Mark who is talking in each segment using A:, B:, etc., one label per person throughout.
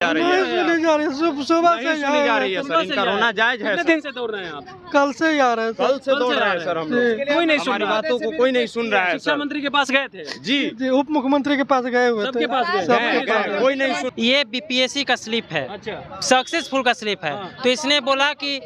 A: जा रही है,
B: सुबह से
A: सुनी जा रही है सर। इनका रोना जायज है।
C: कितने दिन से दौड़ रहे हैं आप?
B: कल से ही आ रहे हैं।
A: कल से दौड़ रहे हैं सर हम लोग।
C: कोई नहीं सुन
A: हमारी
C: रहा।
A: बातों को कोई नहीं सुन रहा है
C: शिक्षा
A: सर।
C: मंत्री के पास गए थे?
A: जी
B: जी उप मुख्यमंत्री के पास गए हुए थे।
C: सबके पास गए?
B: सबके पास
A: गए, कोई नहीं सुन।
D: ये बीपीएससी का स्लिप है,
C: अच्छा,
D: सक्सेसफुल का स्लिप है।
C: हाँ।
D: तो इसने बोला कि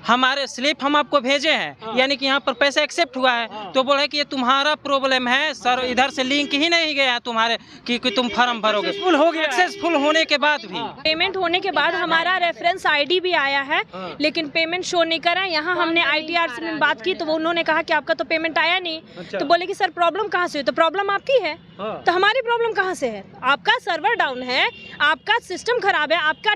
D: हमारे स्लिप हम आपको भेजे हैं,
C: हाँ।
D: यानी कि यहाँ पर पैसा एक्सेप्ट हुआ है।
C: हाँ।
D: तो बोला कि ये तुम्हारा प्रॉब्लम है सर, इधर से लिंक ही नहीं गया तुम्हारे कि तुम फॉर्म भरोगे।
C: सक्सेसफुल हो गया है।
D: सक्सेसफुल होने के बाद भी
C: हाँ।
E: पेमेंट होने के बाद हमारा रेफरेंस आईडी भी आया है,
C: हाँ।
E: लेकिन पेमेंट शो नहीं करा। यहाँ हमने आईटीआर से बात की तो वो उन्होंने कहा कि आपका तो पेमेंट आया नहीं।
C: अच्छा।
E: तो बोले कि सर प्रॉब्लम कहाँ से हुई? तो प्रॉब्लम आपकी है,
C: हाँ।
E: तो हमारी प्रॉब्लम कहाँ से है? आपका सर्वर डाउन है, आपका सिस्टम खराब है, आपका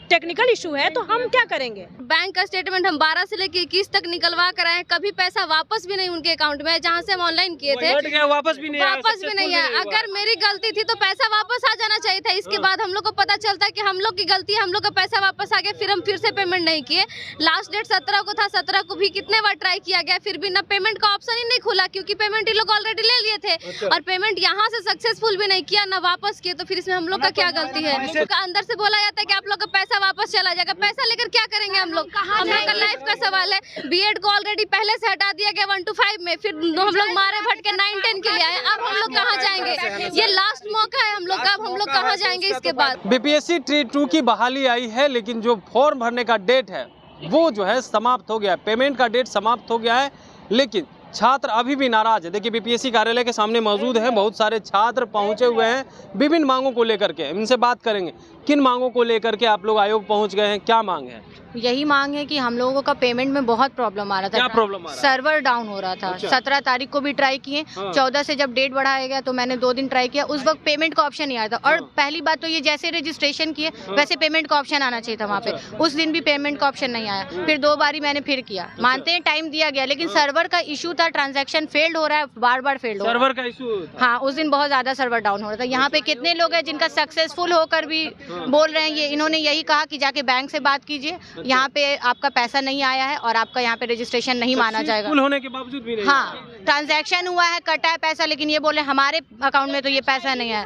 E: टेक्निकल इशू है, तो हम क्या करेंगे?
F: बैंक का स्टेटमेंट हम 12 से लेके 21 तक निकलवा कर आए, कभी पैसा वापस भी नहीं उनके अकाउंट में, जहाँ से हम ऑनलाइन किए थे
C: हट गया, वापस भी नहीं आया,
F: वापस भी नहीं आया।
C: हुआ।
F: अगर मेरी गलती थी तो पैसा वापस आ जाना चाहिए था। इसके बाद हम लोग को पता चलता कि हम लोग की गलती है, हम लोग का पैसा वापस आ गया, फिर हम फिर से पेमेंट नहीं किए। लास्ट डेट 17 को था, 17 को भी कितने बार ट्राई किया गया, फिर भी ना पेमेंट का ऑप्शन ही नहीं खुला, क्योंकि पेमेंट ये लोग ऑलरेडी ले लिए थे।
C: अच्छा।
F: और पेमेंट यहाँ से सक्सेसफुल भी नहीं किया, ना वापस किए, तो फिर इसमें हम लोग का क्या गलती है? अंदर से बोला जाता है कि आप लोग का पैसा वापस चला जाएगा। पैसा लेकर क्या करेंगे हम लोग? हम लोग का लाइफ का सवाल है। बीएड को ऑलरेडी पहले से हटा दिया गया 1 to 5 में, फिर हम लोग मारे भटके 9-10 के लिए आए। अब हम लोग कहाँ जाएंगे? ये लास्ट मौका है हम लोग का, अब हम लोग कहाँ जाएंगे इसके बाद?
C: बीपीएससी ट्री 2 की बहाली आई है, लेकिन जो फॉर्म भरने का डेट है वो जो है समाप्त हो गया है, पेमेंट का डेट समाप्त हो गया है, लेकिन छात्र अभी भी नाराज है। देखिए बीपीएससी कार्यालय के सामने मौजूद हैं, बहुत सारे छात्र पहुंचे हुए हैं विभिन्न मांगों को लेकर के। इनसे बात करेंगे, किन मांगों को लेकर के आप लोग आयोग पहुंच गए हैं, क्या मांग है?
G: यही मांग है कि हम लोगों का पेमेंट में बहुत प्रॉब्लम आ रहा था।
C: क्या प्रॉब्लम आ रहा है?
G: सर्वर डाउन हो रहा था।
C: अच्छा।
G: 17 तारीख को भी ट्राई किए,
C: हाँ।
G: 14 से जब डेट बढ़ाया गया तो मैंने 2 दिन ट्राई किया। उस वक्त पेमेंट का ऑप्शन नहीं आया था। और
C: हाँ।
G: पहली बात तो ये जैसे रजिस्ट्रेशन किए
C: हाँ।
G: वैसे पेमेंट का ऑप्शन आना चाहिए था वहाँ
C: अच्छा।
G: पे। उस दिन भी पेमेंट का ऑप्शन नहीं आया। फिर 2 बारी मैंने फिर किया। मानते हैं टाइम दिया गया, लेकिन सर्वर का इशू था, ट्रांजेक्शन फेल्ड हो रहा है, बार बार फेल्ड हो रहा है।
C: सर्वर का इशू?
G: हाँ, उस दिन बहुत ज्यादा सर्वर डाउन हो रहा था। यहाँ पे कितने लोग हैं जिनका सक्सेसफुल होकर भी बोल रहे हैं। ये इन्होंने यही कहा कि जाके बैंक से बात कीजिए, यहाँ पे आपका पैसा नहीं आया है और आपका यहाँ पे रजिस्ट्रेशन नहीं माना जाएगा।
C: सक्सेसफुल होने के बावजूद भी नहीं?
G: हाँ, ट्रांजैक्शन हुआ है, कटा है पैसा, लेकिन ये बोले हमारे अकाउंट में तो ये पैसा नहीं है।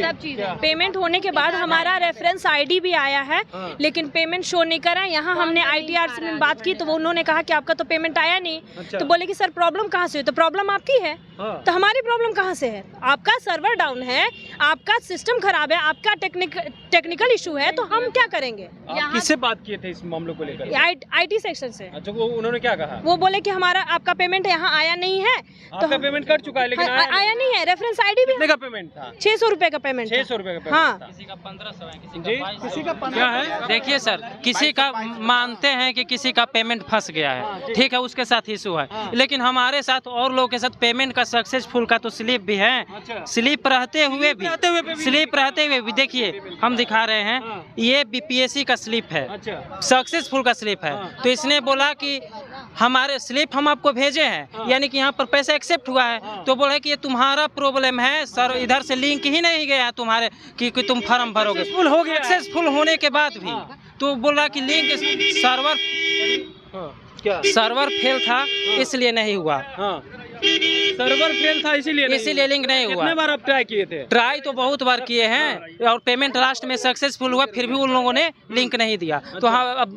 G: सब चीजें
E: पेमेंट होने के बाद हमारा रेफरेंस आईडी भी आया है, लेकिन पेमेंट शो नहीं करा। यहाँ हमने आईटीआर से बात की तो वो उन्होंने कहा कि आपका तो पेमेंट आया नहीं।
C: अच्छा।
E: तो बोले कि सर प्रॉब्लम कहाँ से हुई? तो प्रॉब्लम आपकी है,
C: हाँ।
E: तो हमारी प्रॉब्लम कहाँ से है? आपका सर्वर डाउन है, आपका सिस्टम खराब है, आपका टेक्निकल इशू है, तो हम क्या करेंगे?
C: आप किससे बात किए थे इस मामले को लेकर?
E: आईटी सेक्शन से।
C: अच्छा, वो उन्होंने क्या कहा?
E: वो बोले कि हमारा आपका पेमेंट यहाँ आया नहीं है, तो
C: आपका पेमेंट कट चुका है, लेकिन
E: आया नहीं है। रेफरेंस आईडी भी
C: कितने का पेमेंट था?
E: 600 रुपए का पेमेंट।
C: 600 रुपए का पेमेंट
E: हाँ।
C: था।
D: किसी का 1500 है,
C: किसी का क्या है?
D: देखिए सर, किसी का मानते हैं कि किसी का पेमेंट फंस गया है, ठीक है, उसके साथ इशू है, लेकिन हमारे साथ और लोगों के साथ पेमेंट का सक्सेसफुल का तो स्लिप भी है।
C: अच्छा।
D: स्लिप रहते हुए भी देखिए हम दिखा रहे हैं, ये बीपीएससी का स्लिप है,
C: अच्छा।
D: सक्सेसफुल का स्लिप है। तो इसने बोला कि हमारे स्लिप हम आपको भेजे हैं, यानी कि यहाँ पर पैसा एक्सेप्ट हुआ है। तो बोला कि ये तुम्हारा प्रॉब्लम है सर, इधर से लिंक ही नहीं गया तुम्हारे कि तुम फॉर्म भरोगे।
C: सक्सेसफुल हो गया।
D: सक्सेसफुल होने के बाद भी तो बोला कि लिंक सर्वर फेल था, इसलिए नहीं हुआ।
C: हाँ, सर्वर फेल था इसीलिए
D: लिंक नहीं हुआ।
C: कितने बार आप ट्राई किए थे?
D: ट्राई तो बहुत बार किए हैं और पेमेंट लास्ट में सक्सेसफुल हुआ, फिर भी उन लोगों ने लिंक नहीं दिया। तो हाँ, अब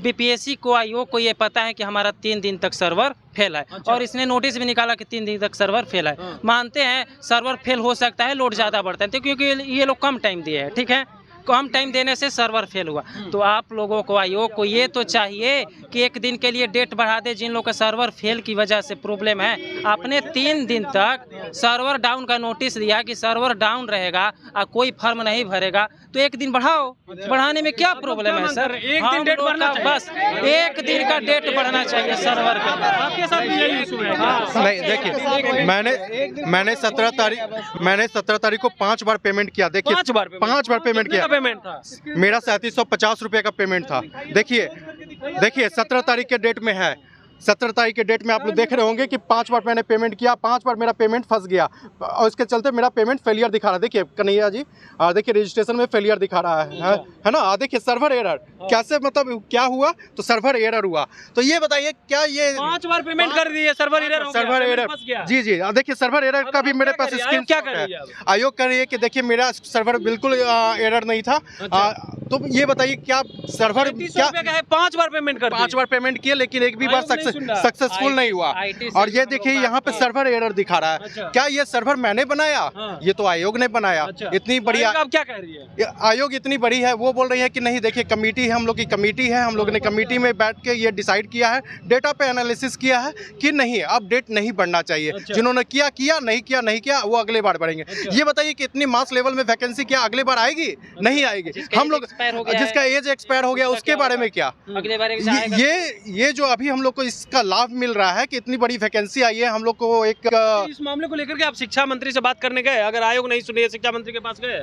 D: बीपीएससी को, आयोग को ये पता है कि हमारा 3 दिन तक सर्वर फेल है।
C: अच्छा।
D: और इसने नोटिस भी निकाला कि 3 दिन तक सर्वर फेल है। मानते हैं सर्वर फेल हो सकता है, लोड ज़्यादा बढ़ता है, तो क्योंकि ये लोग कम टाइम दिए हैं, ठीक है, कम टाइम देने से सर्वर फेल हुआ। तो आप लोगों को, आयोग को ये तो चाहिए कि 1 दिन के लिए डेट बढ़ा दे। जिन लोगों का सर्वर फेल की वजह से प्रॉब्लम है, आपने 3 दिन तक सर्वर डाउन का नोटिस दिया कि सर्वर डाउन रहेगा और कोई फॉर्म नहीं भरेगा, तो 1 दिन बढ़ाओ। बढ़ाने में क्या प्रॉब्लम है सर?
C: एक दिन डेट बढ़ना चाहिए।
D: बस 1 दिन का डेट बढ़ना चाहिए सर्वर का।
C: आपके साथ भी यही इशू है?
H: नहीं, देखिए मैंने 17 तारीख को 5 बार पेमेंट किया। देखिए
C: 5 बार
H: पेमेंट किया।
C: पेमेंट था
H: मेरा 3750 रुपये का पेमेंट था। देखिए 17 तारीख के डेट में है, 17 तारीख के डेट में आप लोग देख रहे होंगे कि 5 बार मैंने पेमेंट किया, 5 बार मेरा पेमेंट फंस गया और इसके चलते मेरा पेमेंट फेलियर दिखा रहा है। देखिए कन्हैया जी, देखिए रजिस्ट्रेशन में फेलियर दिखा रहा है ना। देखिए सर्वर एरर कैसे, मतलब क्या हुआ, तो सर्वर एरर हुआ। तो ये बताइए क्या ये
C: 5 बार पेमेंट कर दिए, सर्वर एरर,
H: सर्वर एरर, जी जी देखिए सर्वर एरर का भी मेरे पास स्क्रीन
C: क्या कर रही है
H: आयोग कर रही है कि देखिए मेरा सर्वर बिल्कुल एरर नहीं था। तो ये बताइए क्या सर्वर क्या
C: 5 बार पेमेंट कर
H: 5 बार पेमेंट किए लेकिन एक भी बार सक्सेसफुल नहीं हुआ। और ये देखिए यहाँ पे सर्वर एरर दिखा रहा है। क्या ये सर्वर मैंने बनाया? ये तो आयोग ने बनाया। इतनी बड़ी
C: आप क्या कह रही है?
H: आयोग इतनी बड़ी है, वो बोल रही है कि नहीं देखिए कमेटी है, हम लोग की कमेटी है, हम लोग ने कमेटी में बैठ के ये डिसाइड किया है, डेटा पे एनालिसिस किया है कि नहीं अब डेट नहीं बढ़ना चाहिए। जिन्होंने किया किया, नहीं किया वो अगले बार बढ़ेंगे। ये बताइए कि इतनी मास लेवल में वैकेंसी क्या अगले बार आएगी? नहीं आएगी। हम लोग जिसका एज एक्सपायर हो गया उसके बारे में क्या?
D: अगले बार
H: ये जो अभी हम लोग को इसका लाभ मिल रहा है कि इतनी बड़ी वैकेंसी आई है, हम लोग को एक
C: इस मामले को लेकर के आप शिक्षा मंत्री से बात करने गए? अगर आयोग नहीं सुने, शिक्षा मंत्री के पास गए?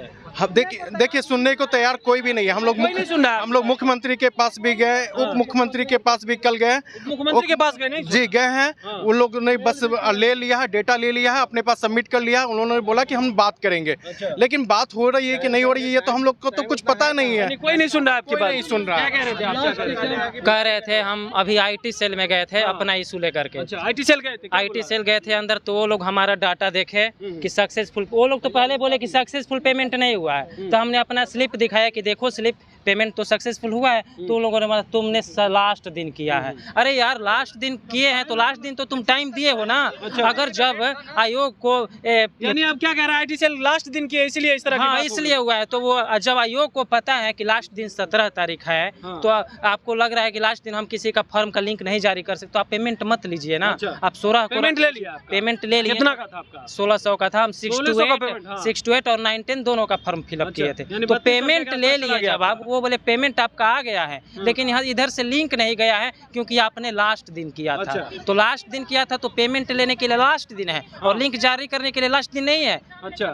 H: देखिए सुनने को तैयार कोई भी नहीं है। हम लोग मुख्यमंत्री के पास भी गए, उप मुख्यमंत्री के पास भी कल गए।
C: मुख्यमंत्री के पास गए? नहीं
H: जी गए हैं। उन लोगों ने बस ले लिया है, डेटा ले लिया है, अपने पास सबमिट कर लिया। उन्होंने बोला कि हम बात करेंगे, लेकिन बात हो रही है कि नहीं हो रही है ये तो हम लोग को तो कुछ पता नहीं है।
C: कोई नहीं सुन रहा है आपकी बात?
H: नहीं सुन रहा है।
C: क्या कह रहे थे आप?
D: कह रहे थे हम अभी IT सेल में गए थे अपना इशू लेकर के।
C: IT सेल गए थे?
D: IT सेल गए थे अंदर, तो वो लोग हमारा डाटा देखे कि सक्सेसफुल, वो लोग तो पहले बोले कि सक्सेसफुल पेमेंट नहीं हुआ है। तो हमने अपना स्लिप दिखाया कि देखो स्लिप पेमेंट तो सक्सेसफुल हुआ है। तो उन लोगों ने बोला तुमने लास्ट दिन किया है। अरे यार लास्ट दिन किए हैं तो लास्ट दिन तो तुम टाइम दिए हो ना। अगर जब आयोग को
C: यानी आप क्या कह रहे हैं, IT सेल लास्ट दिन किए इसलिए इस तरह की बात
D: इसलिए हुआ है। तो वो जब आयोग को पता है कि लास्ट दिन 17 तारीख है, तो आपको लग रहा है कि लास्ट दिन हम किसी का फॉर्म का लिंक नहीं जारी कर सकते, तो आप पेमेंट मत लीजिए ना। आप 16 को
C: पेमेंट ले लिया?
D: पेमेंट ले लिया।
C: कितना का था आपका?
D: 1600 का था। हम 6 to 8 और 9-10 दोनों का फॉर्म फिलअप किए थे। तो पेमेंट ले लिया जब आप, वो बोले पेमेंट आपका आ गया है, लेकिन यहाँ इधर से लिंक नहीं गया है क्योंकि आपने लास्ट दिन किया था। तो लास्ट दिन किया था तो पेमेंट लेने के लिए लास्ट दिन है, और लिंक जारी करने के लिए लास्ट दिन नहीं है।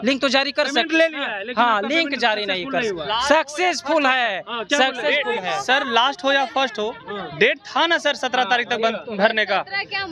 D: लिंक तो जारी कर सकते हैं, हाँ लिंक जारी नहीं कर सकते। सक्सेसफुल है, सक्सेसफुल है
I: सर। लास्ट हो या फर्स्ट हो, डेट था ना सर 17 तारीख तक भरने का।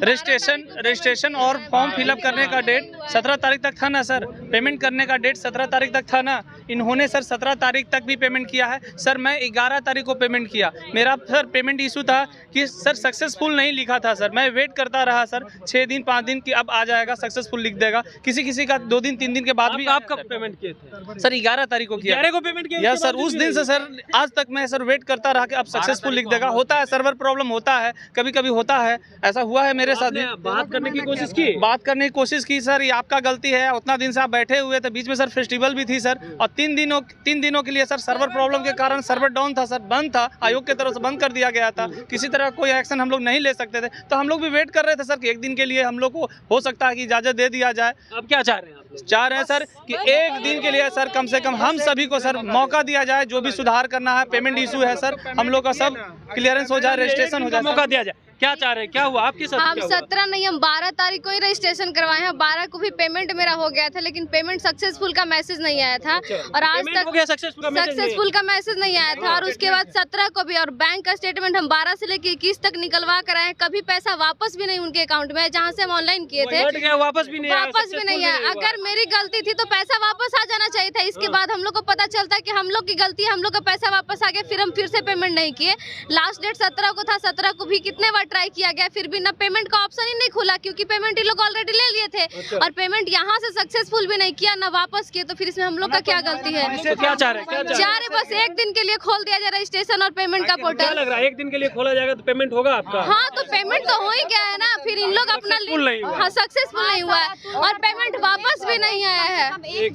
I: रजिस्ट्रेशन और फॉर्म फिलअप करने का डेट 17 तारीख तक था ना सर। पेमेंट करने का डेट 17 तारीख तक था ना। इन्होंने सर 17 तारीख तक भी पेमेंट किया है सर। मैं 11 तारीख को पेमेंट किया। मेरा सर पेमेंट इशू था कि सर सक्सेसफुल नहीं लिखा था सर। मैं वेट करता रहा सर 6 दिन 5 दिन की, अब आ जाएगा सक्सेसफुल लिख देगा। किसी का 2 दिन 3 दिन के बाद भी।
C: आप कब पेमेंट किए थे
I: सर? 11 तारीख को किया।
C: 11 को पेमेंट किया?
I: Yes sir. उस दिन से सर आज तक मैं सर वेट करता रहा कि अब सक्सेसफुल लिख देगा। होता है, सर्वर प्रॉब्लम होता है, कभी कभी होता है, ऐसा हुआ है मेरे साथ भी।
C: बात करने की कोशिश की?
I: बात करने की कोशिश की सर, ये आपका गलती है। उतना दिन से आप बैठे हुए थे, बीच में सर फेस्टिवल भी थी सर, और 3 दिनों के लिए सर सर्वर प्रॉब्लम के कारण सर्वर डाउन था सर, बंद था, आयोग की तरफ से बंद कर दिया गया था। किसी तरह कोई एक्शन हम लोग नहीं ले सकते थे, तो हम लोग भी वेट कर रहे थे सर कि एक दिन के लिए हम लोग को हो सकता है कि इजाजत दे दिया जाए।
C: अब क्या चाह रहे हैं आप?
I: चाह रहे हैं सर कि एक दिन के लिए सर कम से कम हम सभी को सर मौका दिया जाए। जो भी सुधार करना है, पेमेंट इशू है सर, हम लोग का सब क्लियरेंस हो जाए, रजिस्ट्रेशन हो जाए,
C: मौका दिया जाए। क्या चाह रहे हैं, क्या हुआ आपके साथ?
F: हम 17 नहीं, हम 12 तारीख को ही रजिस्ट्रेशन करवाए हैं। 12 को भी पेमेंट मेरा हो गया था, लेकिन पेमेंट सक्सेसफुल का मैसेज नहीं आया था। और आज तक सक्सेसफुल का मैसेज नहीं आया था। और उसके बाद 17 को भी, और बैंक का स्टेटमेंट हम 12 से लेकर 21 तक निकलवा कर आए, कभी पैसा वापस भी नहीं उनके अकाउंट में, जहाँ से हम ऑनलाइन किए थे
C: वापस भी नहीं
F: आया। अगर मेरी गलती थी तो पैसा वापस आ जाना चाहिए था। इसके बाद हम लोग को पता चलता है कि हम लोग की गलती है, हम लोग का पैसा वापस आ गया, फिर हम फिर से पेमेंट नहीं किए। लास्ट डेट 17 को था, 17 को भी कितने बार ट्राई किया गया, फिर भी ना पेमेंट का ऑप्शन ही नहीं खुला, क्योंकि पेमेंट ये लोग ऑलरेडी ले लिए थे। और पेमेंट यहाँ से सक्सेसफुल भी नहीं किया, ना वापस किए, तो फिर इसमें हम लोग का क्या गलती है?
C: क्या चाह रहे हैं?
F: बस एक दिन के लिए खोल दिया जाए रजिस्ट्रेशन और पेमेंट का पोर्टल।
C: लग रहा है एक दिन के लिए खोला जाएगा तो पेमेंट होगा आपका?
F: हाँ, तो पेमेंट तो हो ही गया है ना। फिर इन लोग अपना सक्सेसफुल नहीं हुआ है, और पेमेंट वापस भी नहीं आया है।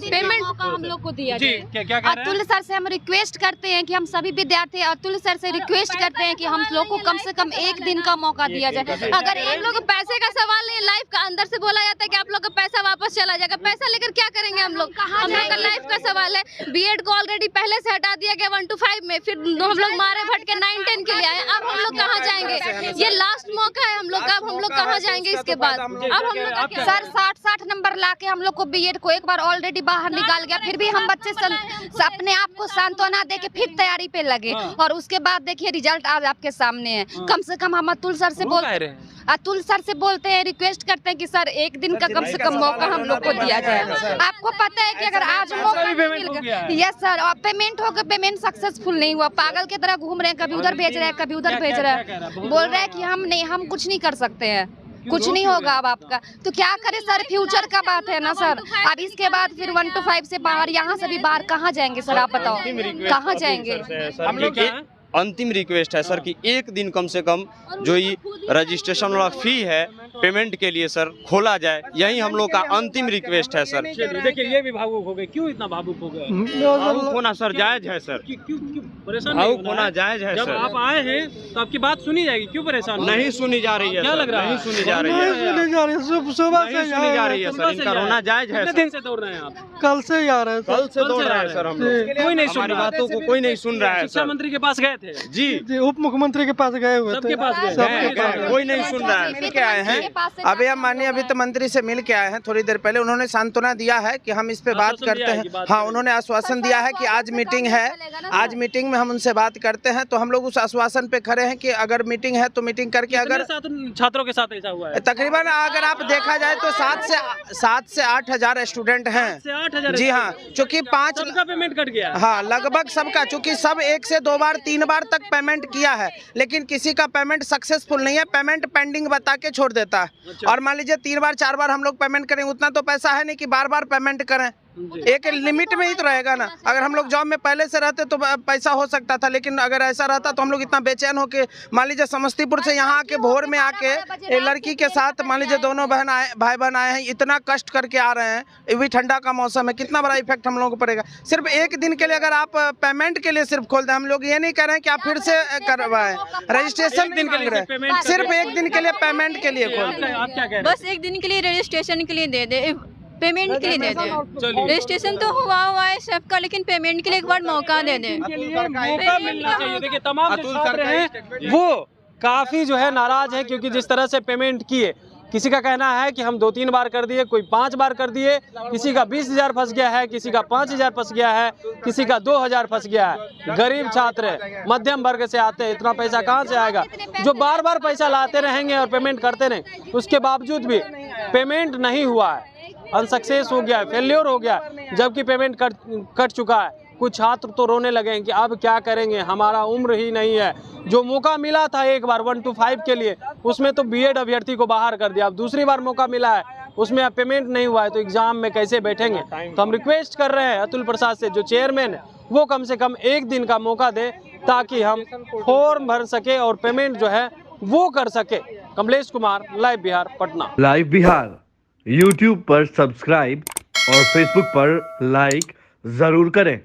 F: पेमेंट हम लोग को दिया जाए।
G: अतुल सर से हम रिक्वेस्ट करते हैं कि हम सभी विद्यार्थी अतुल सर से रिक्वेस्ट करते हैं कि हम लोग को कम से कम एक दिन का मौका दिया जाए। अगर इन लोग पैसे का सवाल नहीं, लाइफ का अंदर से बोला जाता है कि आप लोग का पैसा वापस चला जाएगा, पैसा लेकर क्या करेंगे हम लोग? हम लोग का लाइफ का सवाल है। बीएड को ऑलरेडी पहले से हटा दिया गया 1 to 5 में, फिर हम लोग मारे भटके 9-10 के लिए आए। अब हम लोग कहाँ जाएंगे? ये लास्ट मौका है हम लोग का, अब हम लोग कहाँ जाएंगे इसके बाद? अब हम लोग सर 60 नंबर लाके हम लोग को बीएड को एक बार ऑलरेडी बाहर निकाल गया, फिर भी हम बच्चे अपने आप को सांत्वना दे के फिर तैयारी पे लगे, और उसके बाद देखिए रिजल्ट आज आपके सामने है। कम से कम हम अतुल सर से बोल
F: अतुल सर से बोलते हैं, रिक्वेस्ट करते हैं कि सर एक दिन का कम से कम मौका हम लोग को दिया जाए। आपको पता है कि अगर आज मौका मिल गया, यस सर, और पेमेंट होकर पेमेंट सक्सेसफुल नहीं हुआ, पागल की तरह घूम रहे हैं, कभी उधर भेज रहे हैं, कभी उधर भेज रहे हैं, बोल रहे हैं कि हम कुछ नहीं कर सकते हैं, कुछ नहीं होगा अब आपका। तो क्या करें सर, फ्यूचर का बात है ना सर। अब इसके बाद फिर 1 to 5 से बाहर, यहाँ से भी बाहर कहाँ जाएंगे सर, आप बताओ कहाँ जाएंगे।
A: हम लोग अंतिम रिक्वेस्ट है सर कि एक दिन कम से कम जो ये रजिस्ट्रेशन वाला फी है पेमेंट के लिए सर खोला जाए, यही हम लोग का अंतिम रिक्वेस्ट है सर।
C: देखिए ये भी भावुक हो गए, क्यों इतना भावुक हो गए?
A: भावुक होना सर जायज है सर,
C: क्यों परेशान
A: भावुक होना जायज है
C: जब
A: सर।
C: आप आए हैं तो आपकी बात सुनी जाएगी, क्यों परेशान
A: नहीं सुनी जा रही है,
C: क्या लग रहा है?
A: नहीं सुनी जा रही है,
B: नहीं सुनी जा रही है, सुबह से
A: नहीं सुनी जा रही है सर। इनका रोना जायज है
C: कितने
A: सर।
C: दिन से दौड़ रहे हैं आप?
B: कल से ही आ रहे हैं
A: कल से दौड़ रहे हैं सर हम लोग,
C: कोई नहीं सुन
A: हमारी
C: रहा।
A: बातों को कोई नहीं सुन रहा है
C: शिक्षा
A: सर।
C: मंत्री के पास गए थे?
A: जी
B: जी, उप मुख्यमंत्री के पास गए हुए थे,
C: सबके पास गए?
B: सबके पास
A: गए, कोई नहीं सुन रहा है।
F: मिल के आए हैं,
J: अभी हम माननीय वित्त मंत्री से मिल के आए हैं थोड़ी देर पहले। उन्होंने सांत्वना दिया है कि हम इस पे बात
C: आश्वासन दिया
J: करते
C: है कि
J: हैं।
C: बात
J: हाँ,
C: करें।
J: उन्होंने आश्वासन दिया है कि आज मीटिंग है, आज मीटिंग में हम उनसे बात करते हैं। तो हम लोग उस आश्वासन पे खड़े हैं कि अगर मीटिंग है तो मीटिंग करके, अगर
C: छात्रों के साथ ऐसा हुआ है?
J: तकरीबन अगर आप देखा जाए तो 7 से 8 हजार स्टूडेंट हैं।
C: 8 हजार?
J: जी हाँ, चूँकि 5
C: सबका पेमेंट कट गया?
J: हाँ, लगभग सबका, चूँकि सब 1 से 2 बार 3 बार तक पेमेंट किया है, लेकिन किसी का पेमेंट सक्सेसफुल नहीं है, पेमेंट पेंडिंग बता के छोड़ देता है। और मान लीजिए 3 बार 4 बार हम लोग पेमेंट करेंगे, उतना तो पैसा है नहीं कि बार बार पेमेंट करें, एक लिमिट में ही तो रहेगा ना। अगर हम लोग जॉब में पहले से रहते तो पैसा हो सकता था, लेकिन अगर ऐसा रहता तो हम लोग इतना बेचैन होके, मान लीजिए समस्तीपुर से यहाँ आके भोर में आके लड़की के साथ, मान लीजिए दोनों भाई बहन आए हैं, इतना कष्ट करके आ रहे हैं, ये भी ठंडा का मौसम है, कितना बड़ा इफेक्ट हम लोगों को पड़ेगा। सिर्फ एक दिन के लिए अगर आप पेमेंट के लिए सिर्फ खोल दें, हम लोग ये नहीं कह रहे हैं कि आप फिर से करवाएं, रजिस्ट्रेशन दिन के लिए, सिर्फ एक दिन के लिए पेमेंट के लिए खोल दें।
C: आप क्या कह रहे हैं?
F: बस एक दिन के लिए रजिस्ट्रेशन के लिए दे दे, पेमेंट के लिए दे दे। रजिस्ट्रेशन तो हुआ है सबका, लेकिन पेमेंट के लिए एक बार मौका दे दे।
C: मौका मिलना चाहिए। देखिए तमाम जो छात्र हैं वो काफी जो है नाराज है, क्योंकि जिस तरह से पेमेंट किए, किसी का कहना है कि हम 2-3 बार कर दिए, कोई 5 बार कर दिए, किसी का 20,000 फंस गया है, किसी का 5,000 फंस गया है, किसी का 2,000 फंस गया है। गरीब छात्र है, मध्यम वर्ग से आते हैं, इतना पैसा कहाँ से आएगा? जो बार बार पैसा लाते रहेंगे और पेमेंट करते नहीं, उसके बावजूद भी पेमेंट नहीं हुआ है, अनसक्सेस हो गया है, फेल्योर हो गया, जबकि पेमेंट कट चुका है। कुछ छात्र तो रोने लगे हैं कि अब क्या करेंगे, हमारा उम्र ही नहीं है। जो मौका मिला था एक बार 1 to 5 के लिए, उसमें तो बीएड अभ्यर्थी को बाहर कर दिया, अब दूसरी बार मौका मिला है, उसमें अब पेमेंट नहीं हुआ है, तो एग्जाम में कैसे बैठेंगे? तो हम रिक्वेस्ट कर रहे हैं अतुल प्रसाद से, जो चेयरमैन है वो कम से कम एक दिन का मौका दे, ताकि हम फॉर्म भर सके और पेमेंट जो है वो कर सके। Kamlesh Kumar, live Bihar, Patna.
K: Live Bihar YouTube पर सब्सक्राइब और फेसबुक पर लाइक जरूर करें।